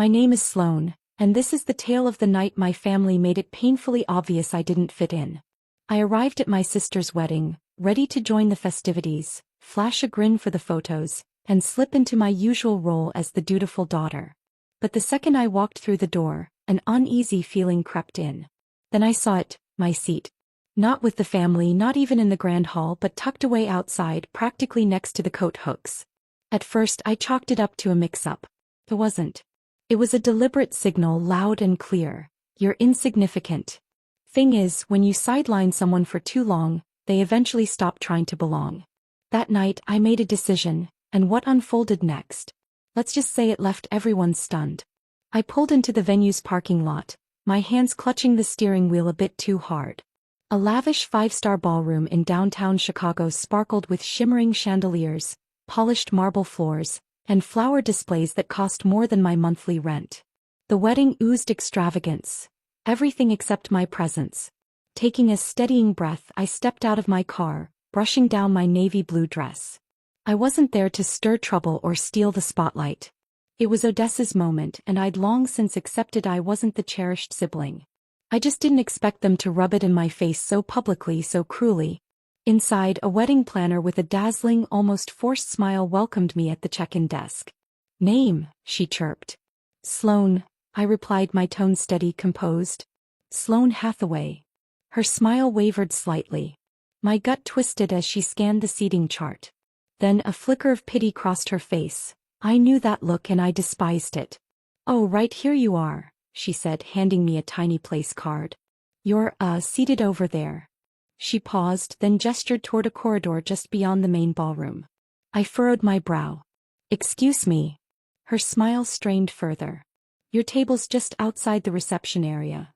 My name is Sloane, and this is the tale of the night my family made it painfully obvious I didn't fit in. I arrived at my sister's wedding, ready to join the festivities, flash a grin for the photos, and slip into my usual role as the dutiful daughter. But the second I walked through the door, an uneasy feeling crept in. Then I saw it, my seat. Not with the family, not even in the grand hall, but tucked away outside, practically next to the coat hooks. At first I chalked it up to a mix-up. It wasn't. It was a deliberate signal, loud and clear. You're insignificant. Thing is, when you sideline someone for too long, they eventually stop trying to belong. That night I made a decision, and what unfolded next? Let's just say it left everyone stunned. I pulled into the venue's parking lot, my hands clutching the steering wheel a bit too hard. A lavish five-star ballroom in downtown Chicago sparkled with shimmering chandeliers, polished marble floors, and flower displays that cost more than my monthly rent. The wedding oozed extravagance. Everything except my presence. Taking a steadying breath, I stepped out of my car, brushing down my navy blue dress. I wasn't there to stir trouble or steal the spotlight. It was Odessa's moment, and I'd long since accepted I wasn't the cherished sibling. I just didn't expect them to rub it in my face so publicly, so cruelly. Inside, a wedding planner with a dazzling, almost forced smile welcomed me at the check-in desk. "Name," she chirped. "Sloane," I replied, my tone steady, composed. "Sloane Hathaway." Her smile wavered slightly. My gut twisted as she scanned the seating chart. Then a flicker of pity crossed her face. I knew that look and I despised it. "Oh, right, here you are," she said, handing me a tiny place card. "You're, seated over there." She paused, then gestured toward a corridor just beyond the main ballroom. I furrowed my brow. "Excuse me." Her smile strained further. "Your table's just outside the reception area."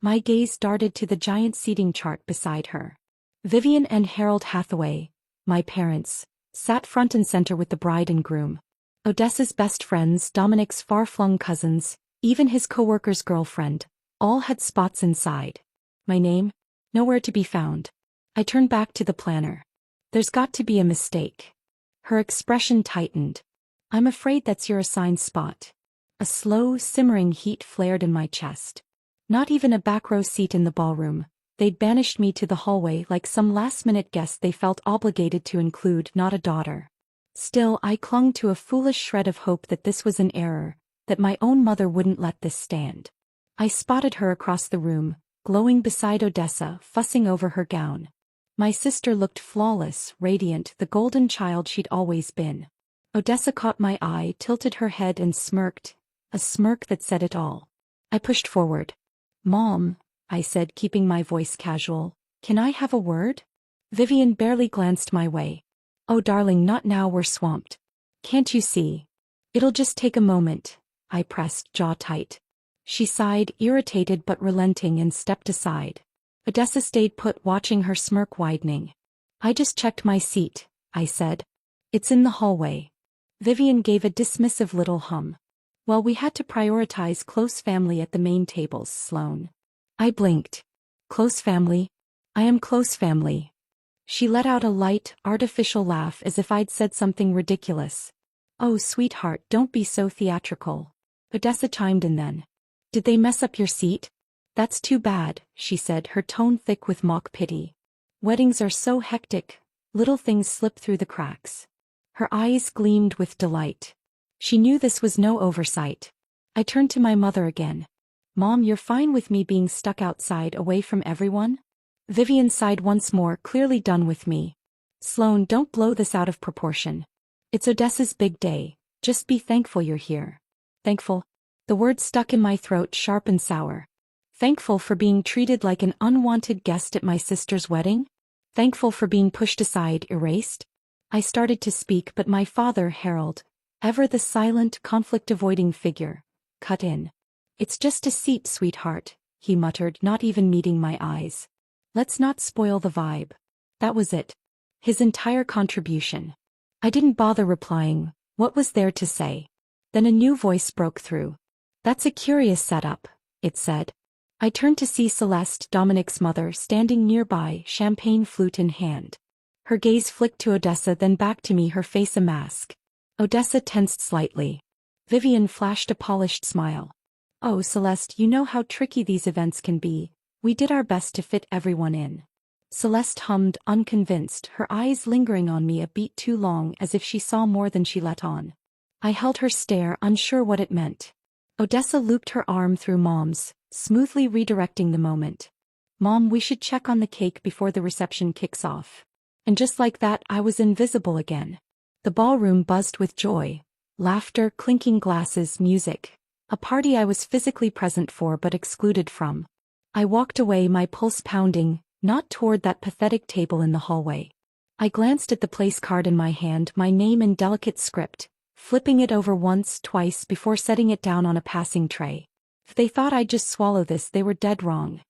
My gaze darted to the giant seating chart beside her. Vivian and Harold Hathaway, my parents, sat front and center with the bride and groom. Odessa's best friends, Dominic's far-flung cousins, even his co-worker's girlfriend, all had spots inside. My name? Nowhere to be found. I turned back to the planner. "There's got to be a mistake." Her expression tightened. "I'm afraid that's your assigned spot." A slow, simmering heat flared in my chest. Not even a back row seat in the ballroom. They'd banished me to the hallway like some last-minute guest they felt obligated to include, not a daughter. Still, I clung to a foolish shred of hope that this was an error, that my own mother wouldn't let this stand. I spotted her across the room, glowing beside Odessa, fussing over her gown. My sister looked flawless, radiant, the golden child she'd always been. Odessa caught my eye, tilted her head and smirked, a smirk that said it all. I pushed forward. "Mom," I said, keeping my voice casual, "can I have a word?" Vivian barely glanced my way. "Oh darling, not now, we're swamped. Can't you see? It'll just take a moment." I pressed, jaw tight. She sighed, irritated but relenting, and stepped aside. Odessa stayed put, watching her smirk widening. "I just checked my seat," I said. "It's in the hallway." Vivian gave a dismissive little hum. "Well, we had to prioritize close family at the main tables, Sloane." I blinked. "Close family? I am close family." She let out a light, artificial laugh as if I'd said something ridiculous. "Oh, sweetheart, don't be so theatrical." Odessa chimed in then. "Did they mess up your seat?" "That's too bad," she said, her tone thick with mock pity. "Weddings are so hectic, little things slip through the cracks." Her eyes gleamed with delight. She knew this was no oversight. I turned to my mother again. "Mom, you're fine with me being stuck outside away from everyone?" Vivian sighed once more, clearly done with me. "Sloane, don't blow this out of proportion. It's Odessa's big day. Just be thankful you're here." "Thankful?" The word stuck in my throat, sharp and sour. Thankful for being treated like an unwanted guest at my sister's wedding? Thankful for being pushed aside, erased? I started to speak, but my father, Harold, ever the silent, conflict-avoiding figure, cut in. "It's just a seat, sweetheart," he muttered, not even meeting my eyes. "Let's not spoil the vibe." That was it. His entire contribution. I didn't bother replying. What was there to say? Then a new voice broke through. "That's a curious setup," it said. I turned to see Celeste, Dominic's mother, standing nearby, champagne flute in hand. Her gaze flicked to Odessa, then back to me, her face a mask. Odessa tensed slightly. Vivian flashed a polished smile. Oh, Celeste, you know how tricky these events can be. We did our best to fit everyone in. Celeste hummed, unconvinced, her eyes lingering on me a beat too long as if she saw more than she let on. I held her stare, unsure what it meant. Odessa looped her arm through Mom's, smoothly redirecting the moment. Mom, we should check on the cake before the reception kicks off. And just like that, I was invisible again. The ballroom buzzed with joy. Laughter, clinking glasses, music. A party I was physically present for but excluded from. I walked away, my pulse pounding, not toward that pathetic table in the hallway. I glanced at the place card in my hand, my name in delicate script, flipping it over once, twice before setting it down on a passing tray. If they thought I'd just swallow this, they were dead wrong.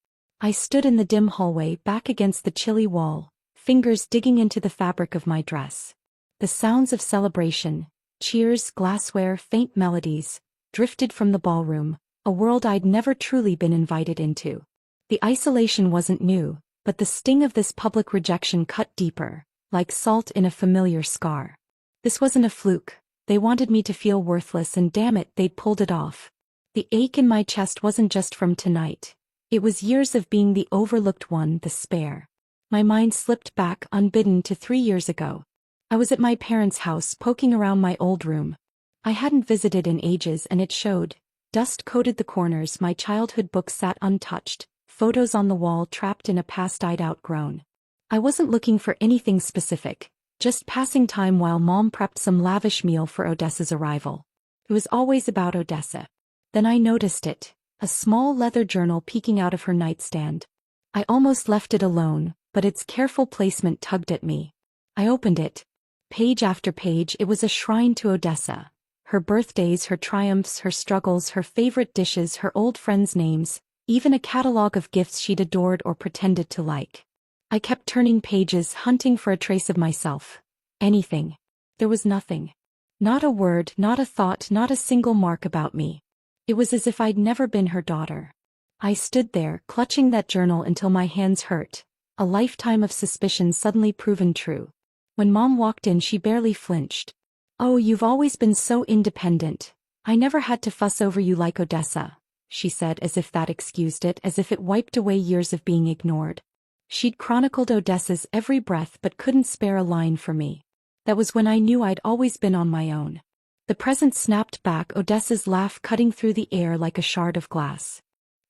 I stood in the dim hallway, back against the chilly wall, fingers digging into the fabric of my dress. The sounds of celebration, cheers, glassware, faint melodies, drifted from the ballroom, a world I'd never truly been invited into. The isolation wasn't new, but the sting of this public rejection cut deeper, like salt in a familiar scar. This wasn't a fluke. They wanted me to feel worthless, and damn it, they'd pulled it off. The ache in my chest wasn't just from tonight. It was years of being the overlooked one, the spare. My mind slipped back unbidden to 3 years ago. I was at my parents' house poking around my old room. I hadn't visited in ages and it showed. Dust coated the corners, my childhood books sat untouched, photos on the wall trapped in a past I'd outgrown. I wasn't looking for anything specific, just passing time while Mom prepped some lavish meal for Odessa's arrival. It was always about Odessa. Then I noticed it, a small leather journal peeking out of her nightstand. I almost left it alone, but its careful placement tugged at me. I opened it. Page after page, it was a shrine to Odessa. Her birthdays, her triumphs, her struggles, her favorite dishes, her old friends' names, even a catalog of gifts she'd adored or pretended to like. I kept turning pages, hunting for a trace of myself. Anything. There was nothing. Not a word, not a thought, not a single mark about me. It was as if I'd never been her daughter. I stood there, clutching that journal until my hands hurt, a lifetime of suspicion suddenly proven true. When Mom walked in, she barely flinched. "Oh, you've always been so independent. I never had to fuss over you like Odessa," she said, as if that excused it, as if it wiped away years of being ignored. She'd chronicled Odessa's every breath but couldn't spare a line for me. That was when I knew I'd always been on my own. The present snapped back, Odessa's laugh cutting through the air like a shard of glass.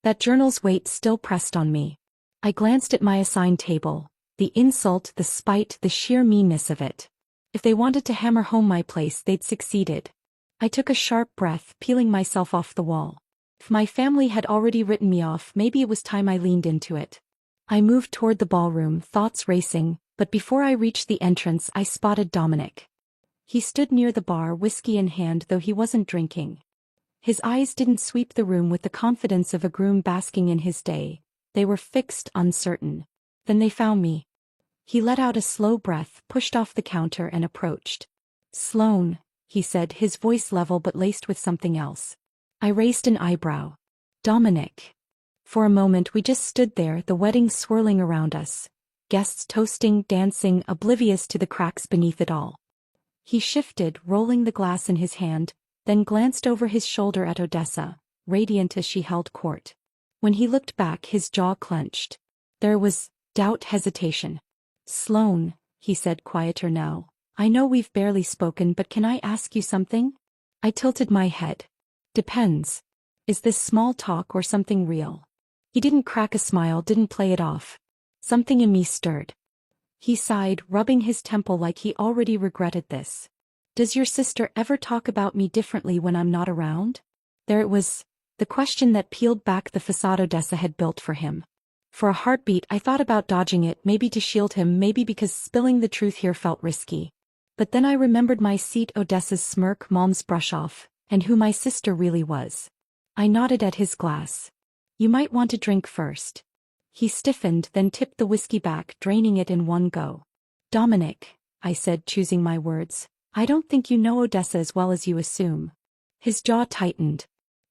That journal's weight still pressed on me. I glanced at my assigned table. The insult, the spite, the sheer meanness of it. If they wanted to hammer home my place, they'd succeeded. I took a sharp breath, peeling myself off the wall. If my family had already written me off, maybe it was time I leaned into it. I moved toward the ballroom, thoughts racing, but before I reached the entrance, I spotted Dominic. He stood near the bar, whiskey in hand, though he wasn't drinking. His eyes didn't sweep the room with the confidence of a groom basking in his day. They were fixed, uncertain. Then they found me. He let out a slow breath, pushed off the counter and approached. "Sloane," he said, his voice level but laced with something else. I raised an eyebrow. "Dominic." For a moment we just stood there, the wedding swirling around us. Guests toasting, dancing, oblivious to the cracks beneath it all. He shifted, rolling the glass in his hand, then glanced over his shoulder at Odessa, radiant as she held court. When he looked back, his jaw clenched. There was doubt, hesitation. "Sloane," he said, quieter now, "I know we've barely spoken, but can I ask you something?" I tilted my head. "Depends. Is this small talk or something real?" He didn't crack a smile, didn't play it off. Something in me stirred. He sighed, rubbing his temple like he already regretted this. "Does your sister ever talk about me differently when I'm not around?" There it was, the question that peeled back the facade Odessa had built for him. For a heartbeat I thought about dodging it, maybe to shield him, maybe because spilling the truth here felt risky. But then I remembered my seat, Odessa's smirk, Mom's brush-off, and who my sister really was. I nodded at his glass. "You might want to drink first." He stiffened, then tipped the whiskey back, draining it in one go. "Dominic," I said, choosing my words, "I don't think you know Odessa as well as you assume." His jaw tightened.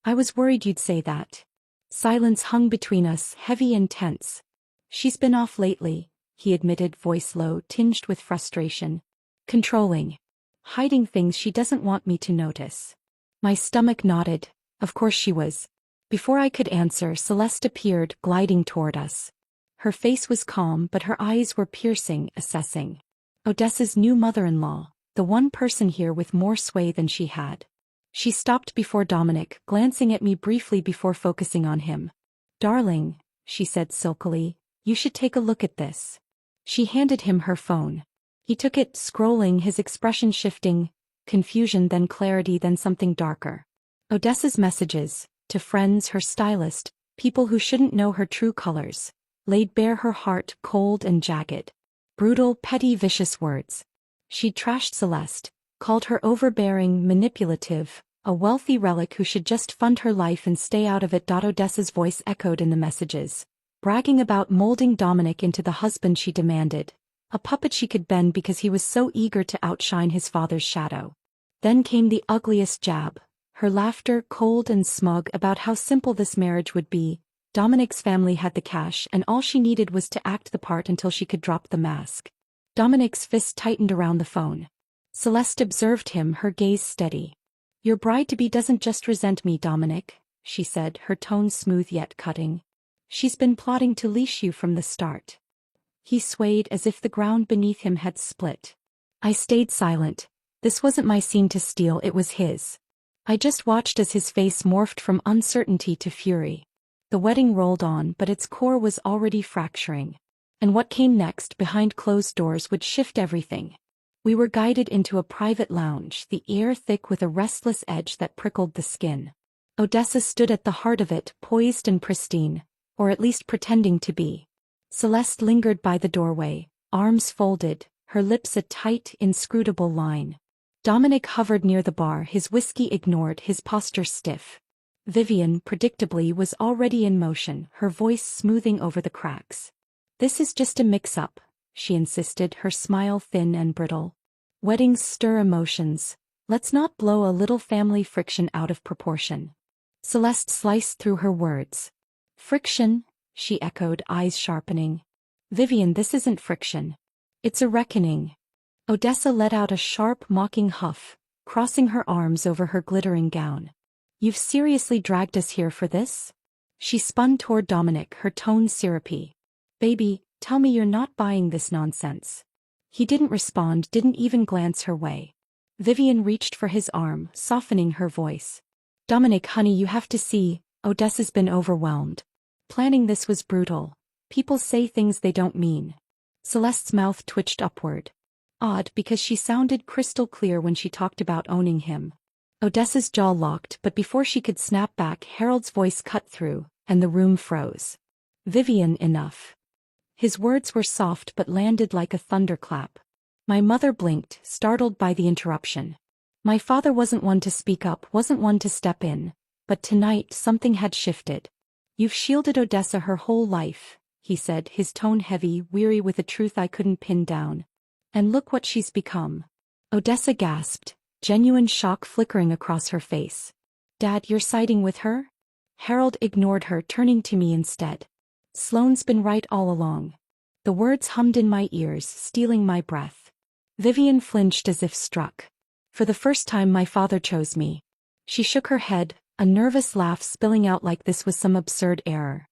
"I was worried you'd say that." Silence hung between us, heavy and tense. "She's been off lately," he admitted, voice low, tinged with frustration. "Controlling. Hiding things she doesn't want me to notice." My stomach nodded. Of course she was. Before I could answer, Celeste appeared, gliding toward us. Her face was calm, but her eyes were piercing, assessing. Odessa's new mother-in-law, the one person here with more sway than she had. She stopped before Dominic, glancing at me briefly before focusing on him. "Darling," she said silkily, "you should take a look at this." She handed him her phone. He took it, scrolling, his expression shifting, confusion, then clarity, then something darker. Odessa's messages, to friends, her stylist, people who shouldn't know her true colors, laid bare her heart, cold and jagged. Brutal, petty, vicious words. She'd trashed Celeste, called her overbearing, manipulative, a wealthy relic who should just fund her life and stay out of it. Odessa's voice echoed in the messages, bragging about molding Dominic into the husband she demanded, a puppet she could bend because he was so eager to outshine his father's shadow. Then came the ugliest jab, her laughter, cold and smug, about how simple this marriage would be. Dominic's family had the cash and all she needed was to act the part until she could drop the mask. Dominic's fist tightened around the phone. Celeste observed him, her gaze steady. "Your bride-to-be doesn't just resent me, Dominic," she said, her tone smooth yet cutting. "She's been plotting to leash you from the start." He swayed as if the ground beneath him had split. I stayed silent. This wasn't my scene to steal, it was his. I just watched as his face morphed from uncertainty to fury. The wedding rolled on, but its core was already fracturing. And what came next, behind closed doors, would shift everything. We were guided into a private lounge, the air thick with a restless edge that prickled the skin. Odessa stood at the heart of it, poised and pristine, or at least pretending to be. Celeste lingered by the doorway, arms folded, her lips a tight, inscrutable line. Dominic hovered near the bar, his whiskey ignored, his posture stiff. Vivian, predictably, was already in motion, her voice smoothing over the cracks. "This is just a mix-up," she insisted, her smile thin and brittle. "Weddings stir emotions. Let's not blow a little family friction out of proportion." Celeste sliced through her words. "Friction?" she echoed, eyes sharpening. "Vivian, this isn't friction. It's a reckoning." Odessa let out a sharp, mocking huff, crossing her arms over her glittering gown. "You've seriously dragged us here for this?" She spun toward Dominic, her tone syrupy. "Baby, tell me you're not buying this nonsense." He didn't respond, didn't even glance her way. Vivian reached for his arm, softening her voice. "Dominic, honey, you have to see, Odessa's been overwhelmed. Planning this was brutal. People say things they don't mean." Celeste's mouth twitched upward. Odd, because she sounded crystal clear when she talked about owning him. Odessa's jaw locked, but before she could snap back, Harold's voice cut through, and the room froze. "Vivian, enough." His words were soft but landed like a thunderclap. My mother blinked, startled by the interruption. My father wasn't one to speak up, wasn't one to step in, but tonight something had shifted. "You've shielded Odessa her whole life," he said, his tone heavy, weary with a truth I couldn't pin down. "And look what she's become." Odessa gasped, genuine shock flickering across her face. "Dad, you're siding with her?" Harold ignored her, turning to me instead. "Sloane's been right all along." The words hummed in my ears, stealing my breath. Vivian flinched as if struck. "For the first time my father chose me." She shook her head, a nervous laugh spilling out like this was some absurd error.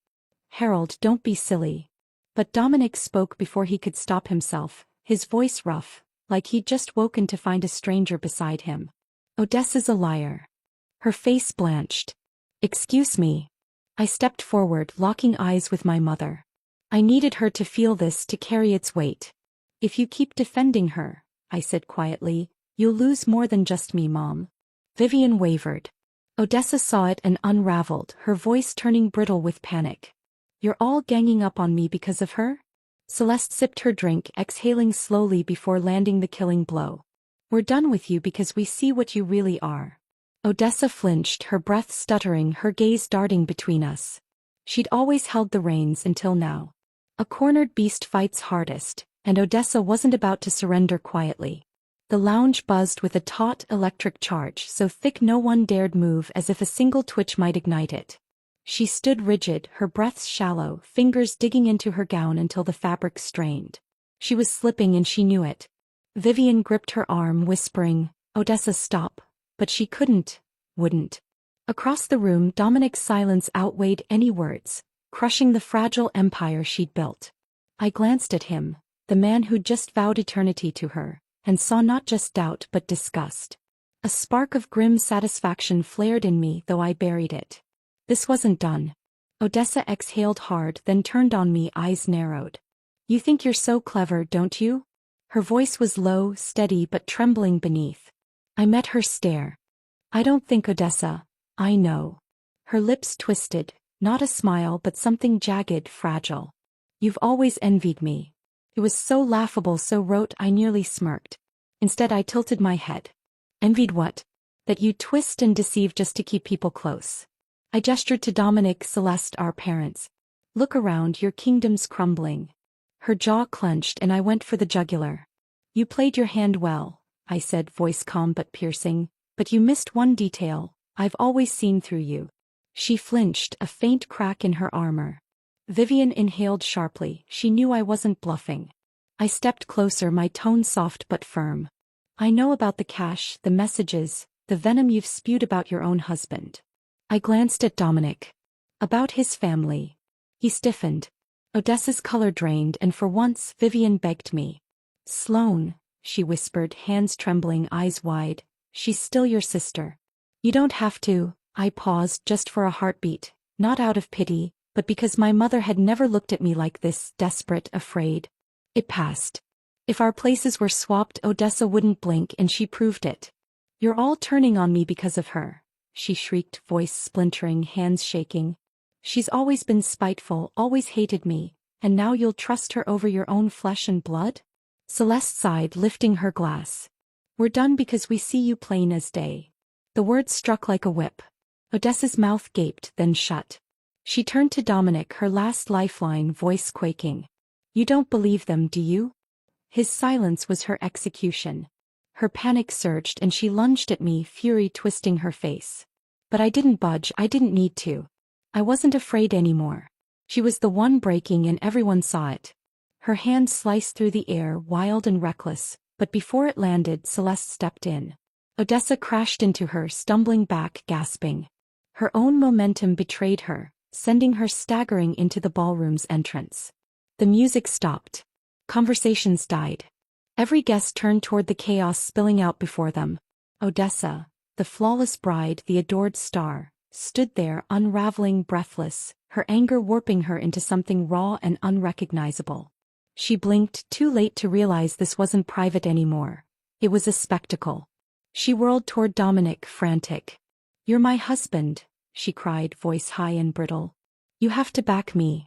"Harold, don't be silly." But Dominic spoke before he could stop himself, his voice rough, like he'd just woken to find a stranger beside him. "Odessa's a liar." Her face blanched. "Excuse me." I stepped forward, locking eyes with my mother. I needed her to feel this, to carry its weight. "If you keep defending her," I said quietly, "you'll lose more than just me, Mom." Vivian wavered. Odessa saw it and unraveled, her voice turning brittle with panic. "You're all ganging up on me because of her?" Celeste sipped her drink, exhaling slowly before landing the killing blow. "We're done with you because we see what you really are." Odessa flinched, her breath stuttering, her gaze darting between us. She'd always held the reins until now. A cornered beast fights hardest, and Odessa wasn't about to surrender quietly. The lounge buzzed with a taut electric charge, so thick no one dared move, as if a single twitch might ignite it. She stood rigid, her breaths shallow, fingers digging into her gown until the fabric strained. She was slipping and she knew it. Vivian gripped her arm, whispering, "Odessa, stop." But she couldn't. wouldn't. Across the room, Dominic's silence outweighed any words, crushing the fragile empire she'd built. I glanced at him, the man who'd just vowed eternity to her, and saw not just doubt but disgust. A spark of grim satisfaction flared in me, though I buried it. This wasn't done. Odessa exhaled hard, then turned on me, eyes narrowed. You think you're so clever, don't you? Her voice was low, steady but trembling beneath. I met her stare. I don't think, Odessa. I know. Her lips twisted, not a smile but something jagged, fragile. You've always envied me. It was so laughable, so rote, I nearly smirked. Instead I tilted my head. Envied what? That you twist and deceive just to keep people close. I gestured to Dominic, Celeste, our parents. Look around, your kingdom's crumbling. Her jaw clenched and I went for the jugular. You played your hand well, I said, voice calm but piercing, but you missed one detail. I've always seen through you. She flinched, a faint crack in her armor. Vivian inhaled sharply, she knew I wasn't bluffing. I stepped closer, my tone soft but firm. I know about the cash, the messages, the venom you've spewed about your own husband. I glanced at Dominic. About his family. He stiffened. Odessa's color drained, and for once Vivian begged me. Sloane, she whispered, hands trembling, eyes wide, she's still your sister. You don't have to. I paused just for a heartbeat, not out of pity, but because my mother had never looked at me like this, desperate, afraid. It passed. If our places were swapped, Odessa wouldn't blink, and she proved it. You're all turning on me because of her, she shrieked, voice splintering, hands shaking. She's always been spiteful, always hated me, and now you'll trust her over your own flesh and blood? Celeste sighed, lifting her glass. We're done because we see you plain as day. The words struck like a whip. Odessa's mouth gaped, then shut. She turned to Dominic, her last lifeline, voice quaking. You don't believe them, do you? His silence was her execution. Her panic surged and she lunged at me, fury twisting her face. But I didn't budge, I didn't need to. I wasn't afraid anymore. She was the one breaking and everyone saw it. Her hand sliced through the air, wild and reckless, but before it landed, Celeste stepped in. Odessa crashed into her, stumbling back, gasping. Her own momentum betrayed her, sending her staggering into the ballroom's entrance. The music stopped. Conversations died. Every guest turned toward the chaos spilling out before them. Odessa, the flawless bride, the adored star, stood there unraveling, breathless, her anger warping her into something raw and unrecognizable. She blinked, too late to realize this wasn't private anymore. It was a spectacle. She whirled toward Dominic, frantic. You're my husband, she cried, voice high and brittle. You have to back me.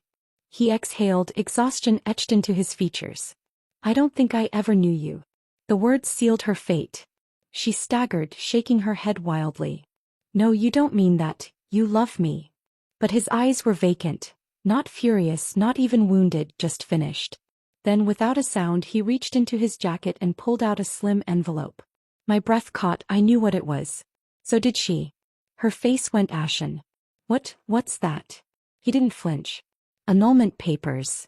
He exhaled, exhaustion etched into his features. I don't think I ever knew you. The words sealed her fate. She staggered, shaking her head wildly. No, you don't mean that, you love me. But his eyes were vacant, not furious, not even wounded, just finished. Then without a sound he reached into his jacket and pulled out a slim envelope. My breath caught, I knew what it was. So did she. Her face went ashen. What's that? He didn't flinch. Annulment papers.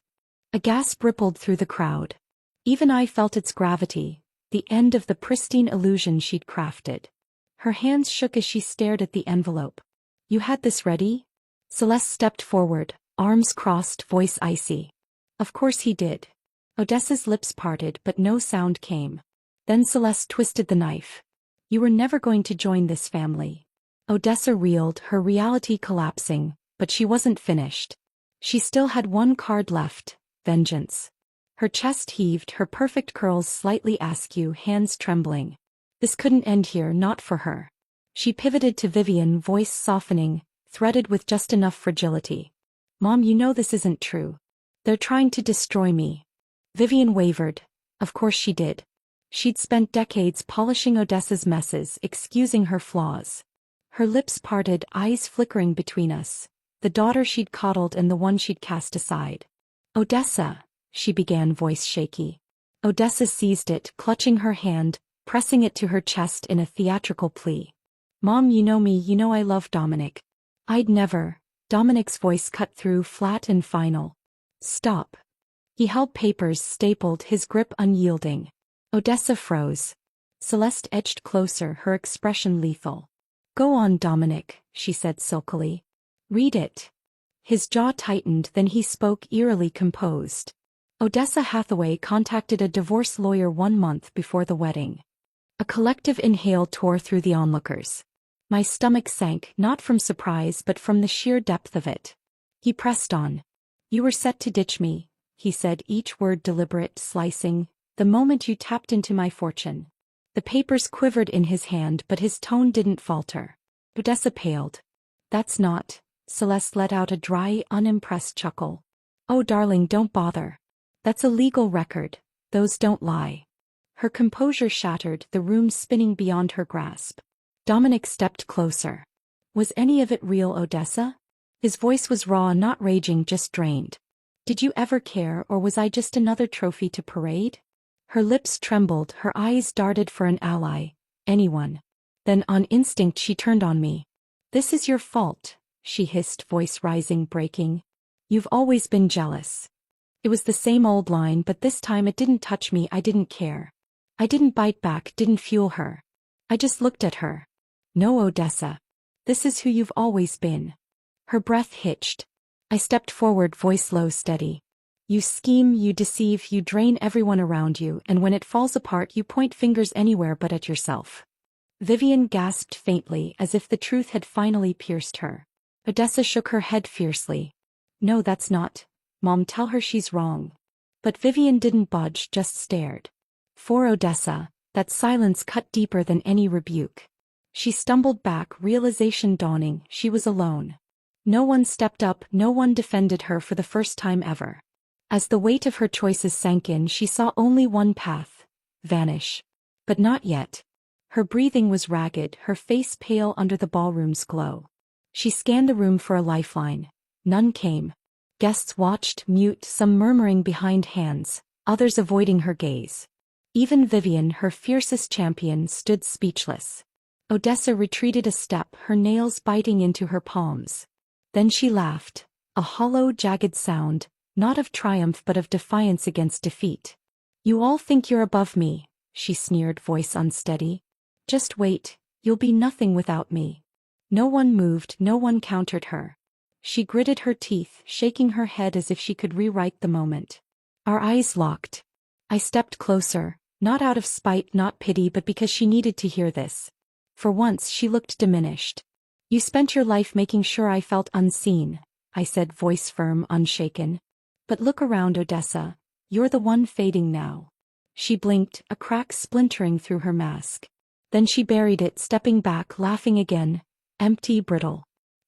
A gasp rippled through the crowd. Even I felt its gravity, the end of the pristine illusion she'd crafted. Her hands shook as she stared at the envelope. You had this ready? Celeste stepped forward, arms crossed, voice icy. Of course he did. Odessa's lips parted but no sound came. Then Celeste twisted the knife. You were never going to join this family. Odessa reeled, her reality collapsing, but she wasn't finished. She still had one card left, vengeance. Her chest heaved, her perfect curls slightly askew, hands trembling. This couldn't end here, not for her. She pivoted to Vivian, voice softening, threaded with just enough fragility. Mom, you know this isn't true. They're trying to destroy me. Vivian wavered. Of course she did. She'd spent decades polishing Odessa's messes, excusing her flaws. Her lips parted, eyes flickering between us. The daughter she'd coddled and the one she'd cast aside. Odessa, she began, voice shaky. Odessa seized it, clutching her hand, pressing it to her chest in a theatrical plea. Mom, you know me, you know I love Dominic. I'd never. Dominic's voice cut through, flat and final. Stop. He held papers stapled, his grip unyielding. Odessa froze. Celeste edged closer, her expression lethal. Go on, Dominic, she said silkily. Read it. His jaw tightened, then he spoke eerily composed. Odessa Hathaway contacted a divorce lawyer 1 month before the wedding. A collective inhale tore through the onlookers. My stomach sank, not from surprise but from the sheer depth of it. He pressed on. You were set to ditch me, he said, each word deliberate, slicing, the moment you tapped into my fortune. The papers quivered in his hand, but his tone didn't falter. Odessa paled. That's not. Celeste let out a dry, unimpressed chuckle. Oh darling, don't bother. That's a legal record. Those don't lie. Her composure shattered, the room spinning beyond her grasp. Dominic stepped closer. Was any of it real, Odessa? His voice was raw, not raging, just drained. Did you ever care, or was I just another trophy to parade? Her lips trembled, her eyes darted for an ally. Anyone. Then on instinct she turned on me. This is your fault, she hissed, voice rising, breaking. You've always been jealous. It was the same old line, but this time it didn't touch me, I didn't care. I didn't bite back, didn't fuel her. I just looked at her. No, Odessa. This is who you've always been. Her breath hitched. I stepped forward, voice low, steady. You scheme, you deceive, you drain everyone around you, and when it falls apart you point fingers anywhere but at yourself. Vivian gasped faintly, as if the truth had finally pierced her. Odessa shook her head fiercely. No, that's not. Mom, tell her she's wrong. But Vivian didn't budge, just stared. For Odessa, that silence cut deeper than any rebuke. She stumbled back, realization dawning, she was alone. No one stepped up, no one defended her for the first time ever. As the weight of her choices sank in, she saw only one path: vanish. But not yet. Her breathing was ragged, her face pale under the ballroom's glow. She scanned the room for a lifeline. None came. Guests watched, mute, some murmuring behind hands, others avoiding her gaze. Even Vivian, her fiercest champion, stood speechless. Odessa retreated a step, her nails biting into her palms. Then she laughed, a hollow, jagged sound, not of triumph but of defiance against defeat. You all think you're above me, she sneered, voice unsteady. Just wait, you'll be nothing without me. No one moved, no one countered her. She gritted her teeth, shaking her head as if she could rewrite the moment. Our eyes locked. I stepped closer, not out of spite, not pity, but because she needed to hear this. For once she looked diminished. You spent your life making sure I felt unseen, I said, voice firm, unshaken. But look around, Odessa. You're the one fading now. She blinked, a crack splintering through her mask. Then she buried it, stepping back, laughing again. Empty, brittle.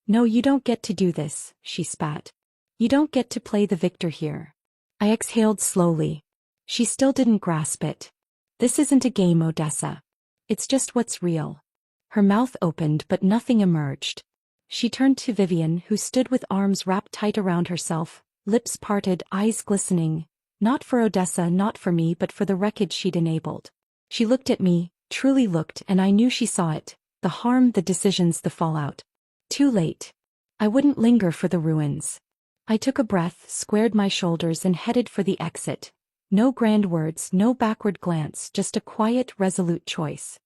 No, you don't get to do this, she spat. You don't get to play the victor here. I exhaled slowly. She still didn't grasp it. This isn't a game, Odessa. It's just what's real. Her mouth opened but nothing emerged. She turned to Vivian, who stood with arms wrapped tight around herself, lips parted, eyes glistening. Not for Odessa, not for me, but for the wreckage she'd enabled. She looked at me, truly looked, and I knew she saw it. The harm, the decisions, the fallout. Too late. I wouldn't linger for the ruins. I took a breath, squared my shoulders and headed for the exit. No grand words, no backward glance, just a quiet, resolute choice.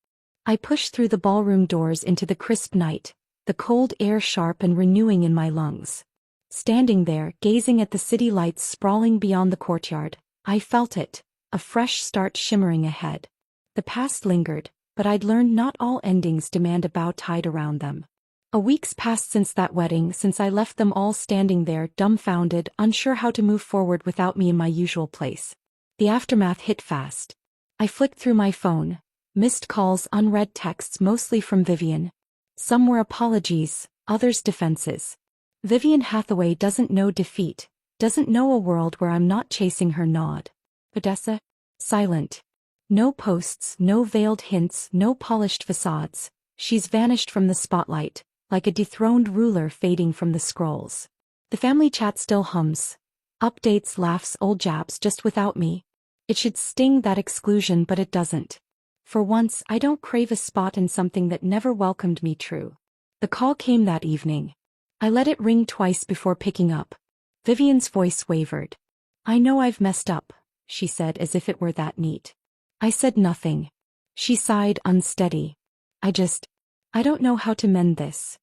I pushed through the ballroom doors into the crisp night, the cold air sharp and renewing in my lungs. Standing there, gazing at the city lights sprawling beyond the courtyard, I felt it, a fresh start shimmering ahead. The past lingered, but I'd learned not all endings demand a bow tied around them. A week's passed since that wedding, since I left them all standing there, dumbfounded, unsure how to move forward without me in my usual place. The aftermath hit fast. I flicked through my phone. Missed calls, unread texts, mostly from Vivian. Some were apologies, others defenses. Vivian Hathaway doesn't know defeat, doesn't know a world where I'm not chasing her nod. Odessa? Silent. No posts, no veiled hints, no polished facades. She's vanished from the spotlight, like a dethroned ruler fading from the scrolls. The family chat still hums. Updates, laughs, old jabs, just without me. It should sting, that exclusion, but it doesn't. For once, I don't crave a spot in something that never welcomed me true. The call came that evening. I let it ring twice before picking up. Vivian's voice wavered. I know I've messed up, she said, as if it were that neat. I said nothing. She sighed, unsteady. I just I don't know how to mend this.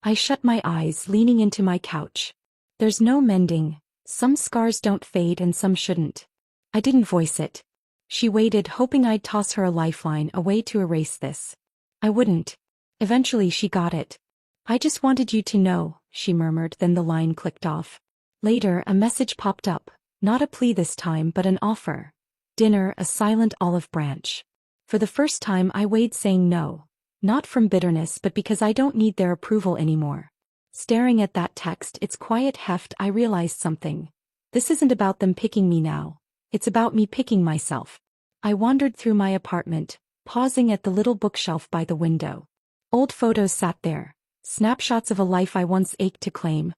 I shut my eyes, leaning into my couch. There's no mending. Some scars don't fade and some shouldn't. I didn't voice it. She waited, hoping I'd toss her a lifeline, a way to erase this. I wouldn't. Eventually she got it. I just wanted you to know, she murmured, then the line clicked off. Later, a message popped up, not a plea this time but an offer. Dinner, a silent olive branch. For the first time I weighed saying no. Not from bitterness but because I don't need their approval anymore. Staring at that text, its quiet heft, I realized something. This isn't about them picking me now. It's about me picking myself. I wandered through my apartment, pausing at the little bookshelf by the window. Old photos sat there, snapshots of a life I once ached to claim.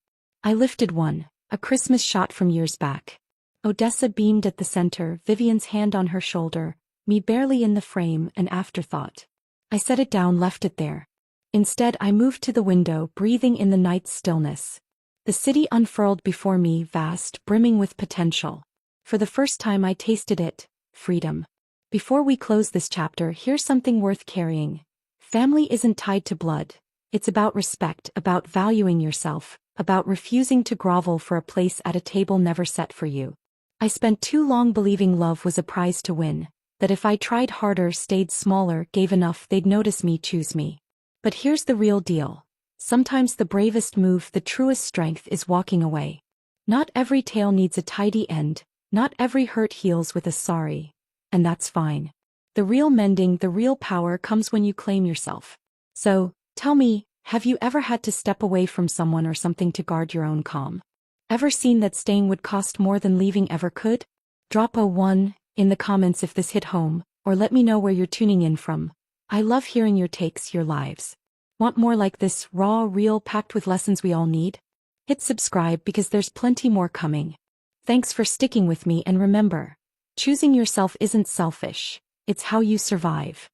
I lifted one, a Christmas shot from years back. Odessa beamed at the center, Vivian's hand on her shoulder, me barely in the frame, an afterthought. I set it down, left it there. Instead I moved to the window, breathing in the night's stillness. The city unfurled before me, vast, brimming with potential. For the first time I tasted it, freedom. Before we close this chapter, here's something worth carrying. Family isn't tied to blood. It's about respect, about valuing yourself, about refusing to grovel for a place at a table never set for you. I spent too long believing love was a prize to win, that if I tried harder, stayed smaller, gave enough, they'd notice me, choose me. But here's the real deal. Sometimes the bravest move, the truest strength, is walking away. Not every tale needs a tidy end, not every hurt heals with a sorry. And that's fine. The real mending, the real power comes when you claim yourself. So, tell me, have you ever had to step away from someone or something to guard your own calm? Ever seen that staying would cost more than leaving ever could? Drop a 1 in the comments if this hit home, or let me know where you're tuning in from. I love hearing your takes, your lives. Want more like this, raw, real, packed with lessons we all need? Hit subscribe because there's plenty more coming. Thanks for sticking with me, and remember, choosing yourself isn't selfish, it's how you survive.